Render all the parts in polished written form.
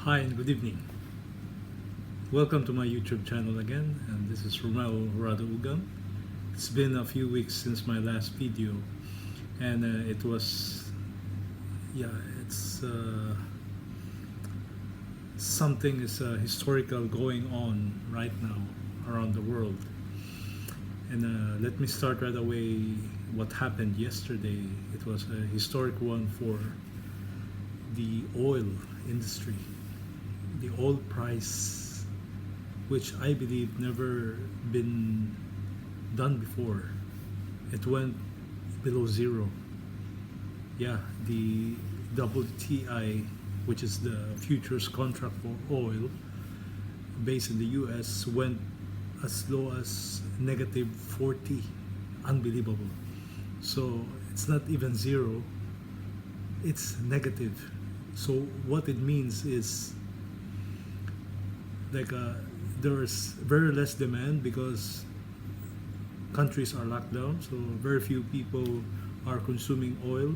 Hi and good evening. Welcome to my YouTube channel again, and this is Rjuempire. It's been a few weeks since my last video, and it was, yeah, it's something is historical going on right now around the world. And let me start right away. What happened yesterday? It was a historic one for the oil industry. The oil price, which I believe never been done before, it went below zero. Yeah, the WTI, which is the futures contract for oil based in the US, went as low as negative 40. Unbelievable. So it's not even zero, it's negative. So what it means is like there's very less demand because countries are locked down, so very few people are consuming oil,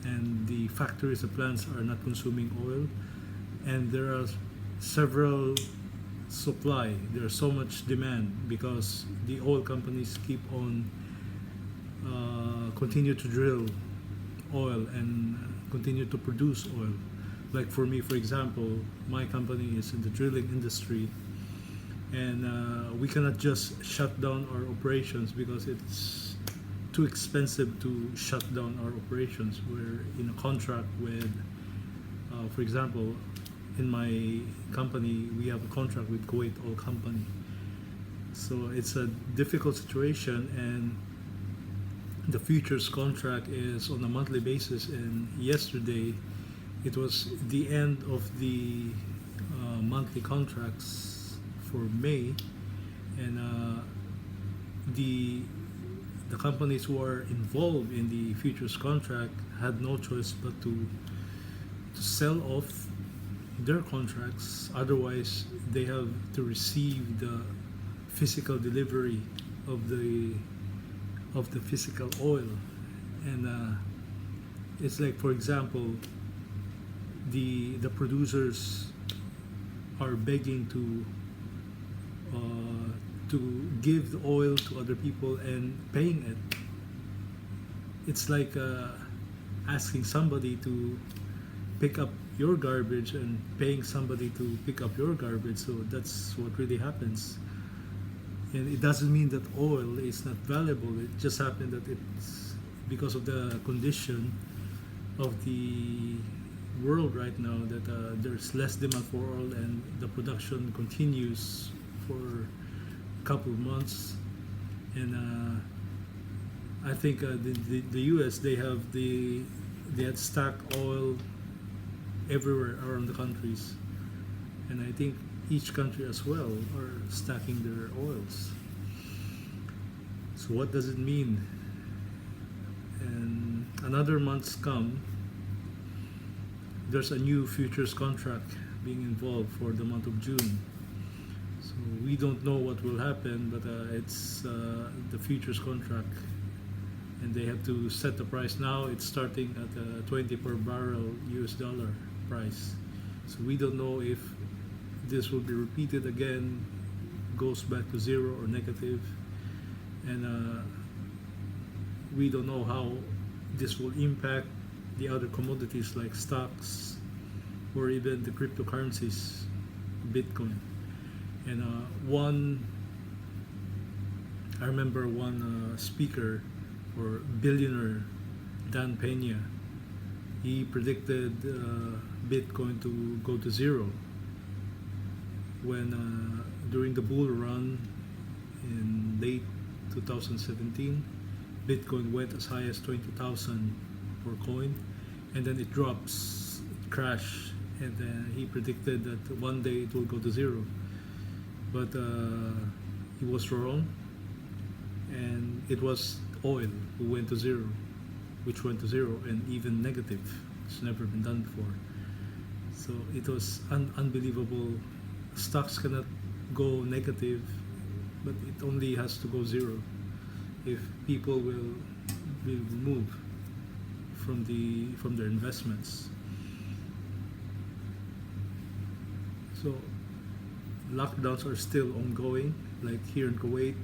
and the factories, the plants are not consuming oil, and there are several supply. There's so much demand because the oil companies keep on continue to drill oil and continue to produce oil. Like for me, for example, my company is in the drilling industry, and we cannot just shut down our operations because it's too expensive to shut down our operations. We're in a contract with, for example, in my company, we have a contract with Kuwait Oil Company. So it's a difficult situation, and the futures contract is on a monthly basis, and yesterday it was the end of the monthly contracts for May, and the companies who are involved in the futures contract had no choice but to sell off their contracts. Otherwise, they have to receive the physical delivery of the physical oil, and it's like, for example, the producers are begging to give the oil to other people and paying it. It's like asking somebody to pick up your garbage and paying somebody to pick up your garbage. So that's what really happens. And it doesn't mean that oil is not valuable. It just happened that it's because of the condition of the world right now that there's less demand for oil, and the production continues for a couple of months. And I think the US, they had stacked oil everywhere around the countries, and I think each country as well are stacking their oils. So what does it mean? And another month's come, there's a new futures contract being involved for the month of June. So we don't know what will happen, but it's the futures contract, and they have to set the price now. It's starting at 20 per barrel US dollar price. So we don't know if this will be repeated again, goes back to zero or negative, and we don't know how this will impact the other commodities like stocks or even the cryptocurrencies, Bitcoin. And I remember one speaker or billionaire, Dan Pena, he predicted Bitcoin to go to zero when during the bull run in late 2017. Bitcoin went as high as 20,000 per coin, and then it drops, it crashed, and then he predicted that one day it will go to zero. But he was wrong, and it was oil who went to zero, which went to zero and even negative. It's never been done before. So it was unbelievable. Stocks cannot go negative, but it only has to go zero if people will move from their investments. So lockdowns are still ongoing. Like here in Kuwait,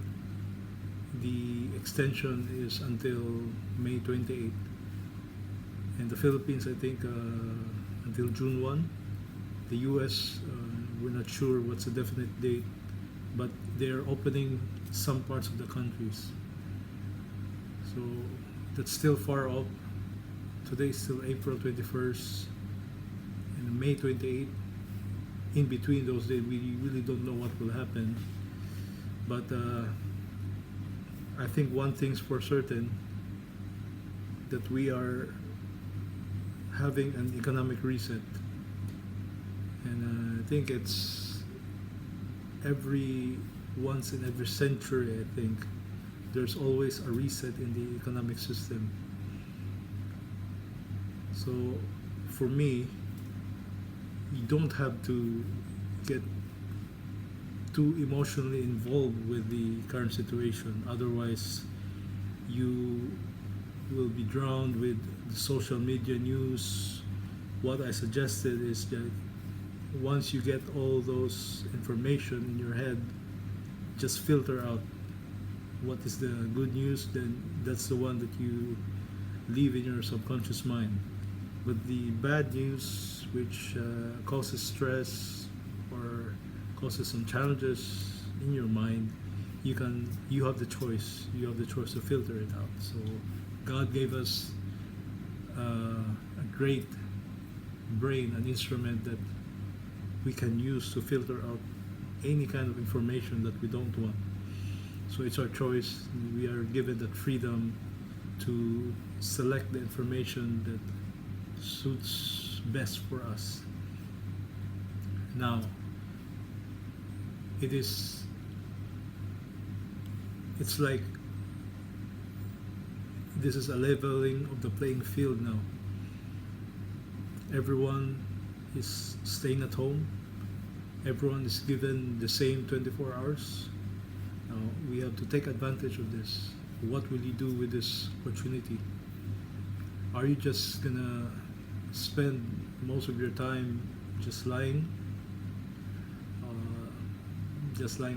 the extension is until May 28th. And the Philippines, I think, until June 1. The US, we're not sure what's the definite date, but they're opening some parts of the countries. So that's still far off. Today is still April 21st and May 28th. In between those days, we really don't know what will happen. But I think one thing's for certain, that we are having an economic reset. And I think it's every once in every century, I think, there's always a reset in the economic system. So for me, you don't have to get too emotionally involved with the current situation. Otherwise, you will be drowned with the social media news. What I suggested is that once you get all those information in your head, just filter out what is the good news, then that's the one that you leave in your subconscious mind. But the bad news, which causes stress or causes some challenges in your mind, you have the choice. You have the choice to filter it out. So God gave us a great brain, an instrument that we can use to filter out any kind of information that we don't want. So it's our choice. We are given that freedom to select the information that suits best for us. Now, it's like this is a leveling of the playing field now. Everyone is staying at home. Everyone is given the same 24 hours. Now, we have to take advantage of this. What will you do with this opportunity? Are you just gonna spend most of your time just lying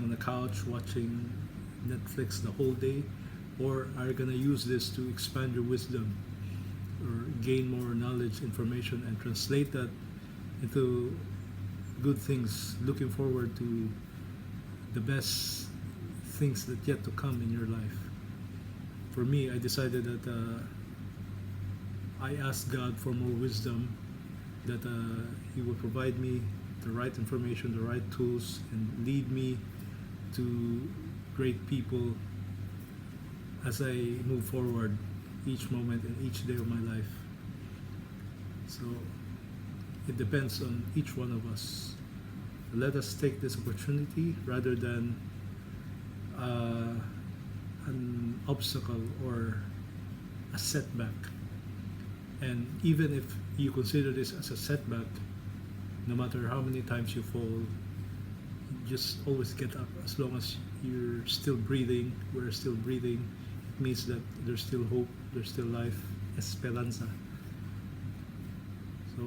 on the couch watching Netflix the whole day, or are you gonna use this to expand your wisdom or gain more knowledge, information, and translate that into good things, looking forward to the best things that yet to come in your life? For me, I decided that I asked God for more wisdom, that He will provide me the right information, the right tools, and lead me to great people as I move forward each moment and each day of my life. So it depends on each one of us. Let us take this opportunity rather than an obstacle or a setback. And even if you consider this as a setback, no matter how many times you fall, just always get up. As long as you're still breathing, we're still breathing, it means that there's still hope, there's still life, esperanza. So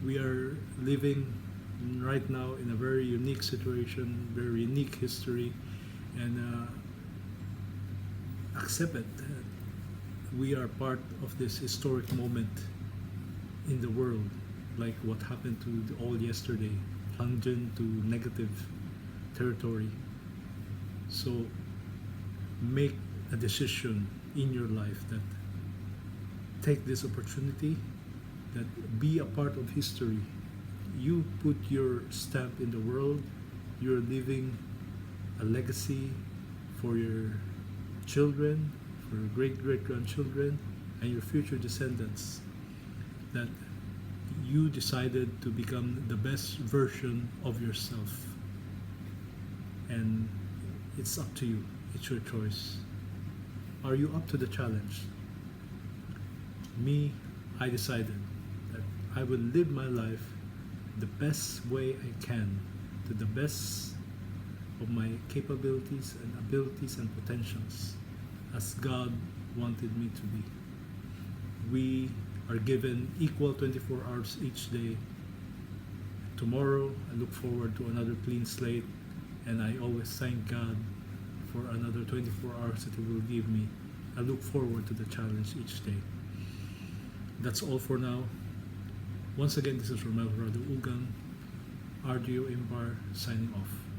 we are living right now in a very unique situation, very unique history, and accept it. We are part of this historic moment in the world, like what happened to all yesterday, plunged into negative territory. So make a decision in your life that take this opportunity, that be a part of history. You put your stamp in the world. You're leaving a legacy for your children, for your great-great-grandchildren, and your future descendants, that you decided to become the best version of yourself. And it's up to you. It's your choice. Are you up to the challenge? Me, I decided that I would live my life the best way I can, to the best of my capabilities and abilities and potentials, as God wanted me to be. We are given equal 24 hours each day tomorrow. I look forward to another clean slate, and I always thank God for another 24 hours that He will give me. I look forward to the challenge each day. That's all for now. Once again, this is Rjuempire Ugang, Rjuempire signing off.